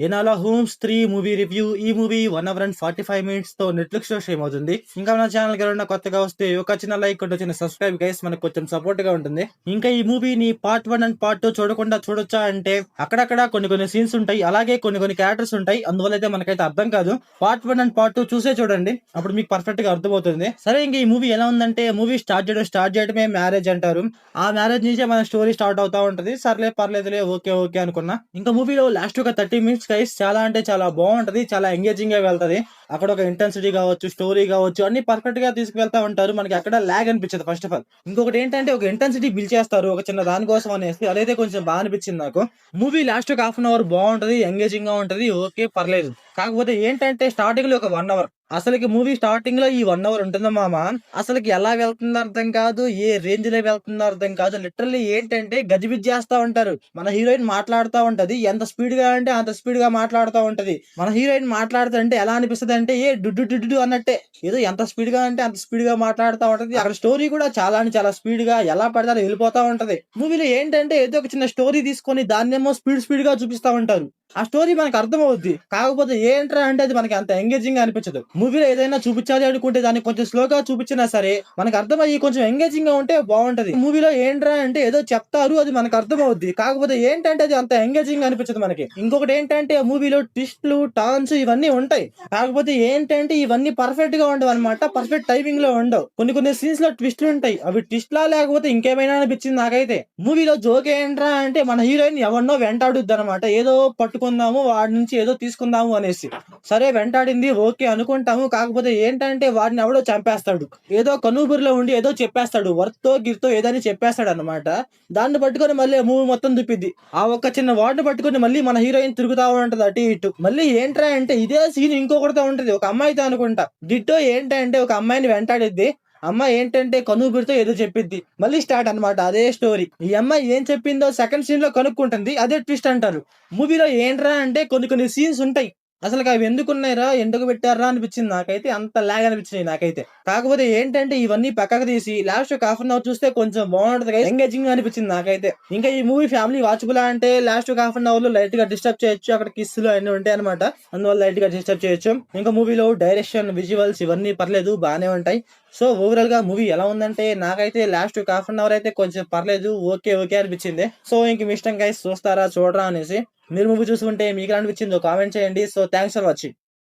ఎనాలా homes 3 movie review. ఈ movie 1 hour and 45 minutes తో Netflix లో స్ట్రీమ్ అవుతుంది. ఇంకా మన ఛానల్ కి ఎవరైనా కొత్తగా వస్తే ఒక చిన్న లైక్ ఒక చిన్న సబ్స్క్రైబ్ గైస్, మనకు కొంచెం సపోర్ట్ గా ఉంటుంది. ఇంకా ఈ మూవీని పార్ట్ 1 అండ్ పార్ట్ 2 చూడకుండా చూడొచ్చా అంటే అక్కడక్కడ కొన్ని సీన్స్ ఉంటాయి, అలాగే కొన్ని క్యారెక్టర్స్ ఉంటాయి, అందువల్ల అయితే మనకైతే అర్థం కాదు. పార్ట్ 1 అండ్ పార్ట్ 2 చూసే చూడండి, అప్పుడు మీకు పర్ఫెక్ట్ గా అర్థమవుతుంది. సరే, ఇంక ఈ మూవీ ఎలా ఉందంటే, మూవీ స్టార్ట్ చేయడమే మ్యారేజ్ అంటారు. ఆ మ్యారేజ్ నుంచే మన స్టోరీ స్టార్ట్ అవుతా ఉంటది. సర్లే పర్లేదులే, ఓకే అనుకున్నా. ఇంకా మూవీలో లాస్ట్ ఒక 30 మినిట్స్ గైస్ చాలా అంటే చాలా బాగుంటది, చాలా ఎంగేజింగ్ గా వెళ్తది. అక్కడ ఒక ఇంటెన్సిటీ కావచ్చు, స్టోరీ కావచ్చు, అన్ని పర్ఫెక్ట్ గా తీసుకువెళ్తా ఉంటారు. మనకి అక్కడ లాగ్ అనిపించదు ఫస్ట్ ఆఫ్ ఆల్. ఇంకొకటి ఏంటంటే, ఒక ఇంటెన్సిటీ బిల్డ్ చేస్తారు ఒక చిన్న దానికోసం అనేసి, అదైతే కొంచెం బాగా అనిపించింది నాకు. మూవీ లాస్ట్ ఒక హాఫ్ అన్ అవర్ బాగుంటది, ఎంగేజింగ్ గా ఉంటది, ఓకే పర్లేదు. కాకపోతే ఏంటంటే స్టార్టింగ్ లో ఒక 1 అవర్, అసలుకి మూవీ స్టార్టింగ్ లో ఈ 1 అవర్ ఉంటుందా మామ, అసలుకి ఎలా వెళ్తుందో అర్థం కాదు, ఏ రేంజ్ లో వెళ్తుందో అర్థం కాదు. లిటరల్లీ ఏంటంటే గజిబిజి చేస్తా ఉంటారు. మన హీరోయిన్ మాట్లాడుతూ ఉంటది, ఎంత స్పీడ్ గా అంటే అంత స్పీడ్ గా మాట్లాడుతూ ఉంటది. మన హీరోయిన్ మాట్లాడుతుంటే ఎలా అనిపిస్తుంది అంటే, ఏ డుడ్డు అన్నట్టే, ఏదో ఎంత స్పీడ్ గా అంటే అంత స్పీడ్ గా మాట్లాడుతూ ఉంటది. అక్కడ స్టోరీ కూడా చాలా అంటే చాలా స్పీడ్ గా ఎలా పడతారో వెళ్ళిపోతా ఉంటది. మూవీలో ఏంటంటే ఏదో ఒక చిన్న స్టోరీ తీసుకొని దాన్నేమో స్పీడ్ గా చూపిస్తా ఉంటారు. ఆ స్టోరీ మనకు అర్థం అవుద్ది, కాకపోతే ఏంట్రా అంటే అది మనకి అంత ఎంగేజింగ్ గా అనిపించదు. మూవీలో ఏదైనా చూపించాలి అనుకుంటే దాన్ని కొంచెం స్లోగా చూపించినా సరే మనకు అర్థమయ్యి కొంచెం ఎంగేజింగ్ గా ఉంటే బాగుంటది. మూవీలో ఏంట్రా అంటే ఏదో చెప్తారు, అది మనకు అర్థం అవుద్ది, కాకపోతే ఏంటంటే అది అంత ఎంగేజింగ్ అనిపించదు మనకి. ఇంకొకటి ఏంటంటే మూవీలో ట్విస్ట్లు టాన్స్ ఇవన్నీ ఉంటాయి, కాకపోతే ఏంటంటే ఇవన్నీ పర్ఫెక్ట్ గా ఉండవు అనమాట, పర్ఫెక్ట్ టైమింగ్ లో ఉండవు. కొన్ని సీన్స్ లో ట్విస్ట్లు ఉంటాయి, అవి ట్విస్ట్ లా లేకపోతే ఇంకేమైనా అనిపించింది నాకైతే. మూవీలో జోక్ ఏంట్రా అంటే మన హీరోయిన్ ఎవరినో వెంటాడుద్ది అనమాట, ఏదో పట్టుకుందాము వాడి నుంచి ఏదో తీసుకుందాము అనేసి. సరే వెంటాడింది, ఓకే అనుకుంటాము, కాకపోతే ఏంటంటే వాడిని ఎవడో చంపేస్తాడు. ఏదో కనూబురిలో ఉండి ఏదో చెప్పేస్తాడు, వర్తో గిర్తో ఏదని చెప్పేస్తాడు అనమాట. దాన్ని పట్టుకొని మళ్ళీ మూవీ మొత్తం దుప్పిద్ది. ఆ ఒక్క చిన్న వాడిని పట్టుకొని మళ్ళీ మన హీరోయిన్ తిరుగుతా ఉంటది అటు ఇటు. మళ్ళీ ఏంట్రా అంటే ఇదే సీన్ ఇంకొకటితో ఉంటది, ఒక అమ్మాయితో అనుకుంటా. డిట్టో ఏంటంటే ఒక అమ్మాయిని వెంటాడిద్ది, అమ్మాయి ఏంటంటే కనుగురితో ఏదో చెప్పిద్ది, మళ్ళీ స్టార్ట్ అనమాట అదే స్టోరీ. ఈ అమ్మాయి ఏం చెప్పిందో సెకండ్ సీన్ లో కనుక్కుంటుంది, అదే ట్విస్ట్ అంటారు. మూవీలో ఏంట్రా అంటే కొన్ని సీన్స్ ఉంటాయి, అసలు అవి ఎందుకున్నాయిరా, ఎందుకు పెట్టారా అనిపించింది నాకైతే, అంత లాగ్ అనిపించింది నాకైతే. కాకపోతే ఏంటంటే ఇవన్నీ పక్కకు తీసి లాస్ట్ ఒక హాఫ్ అన్ అవర్ చూస్తే కొంచెం బాగుంటది, ఎంగేజింగ్ అనిపించింది నాకైతే. ఇంకా ఈ మూవీ ఫ్యామిలీ వాచబుల్ అంటే లాస్ట్ ఒక హాఫ్ అన్ అవర్ లో లైట్ గా డిస్టర్బ్ చేయొచ్చు, అక్కడ కిస్సులు అన్ని ఉంటాయి అనమాట, అందువల్ల లైట్ గా డిస్టర్బ్ చేయొచ్చు. ఇంకా మూవీలో డైరెక్షన్, విజువల్స్ ఇవన్నీ పర్లేదు, బాగానే ఉంటాయి. సో ఓవరాల్ గా మూవీ ఎలా ఉందంటే నాకైతే లాస్ట్ ఒక హాఫ్ అన్ అవర్ అయితే కొంచెం పర్లేదు, ఓకే అనిపించింది. సో ఇంక మీ ఇష్టం గైస్, చూస్తారా చూడరా అనేసి. మీరు మూవీ చూసుకుంటే మీకు అనిపించిందో కామెంట్ చేయండి. So thanks for watching.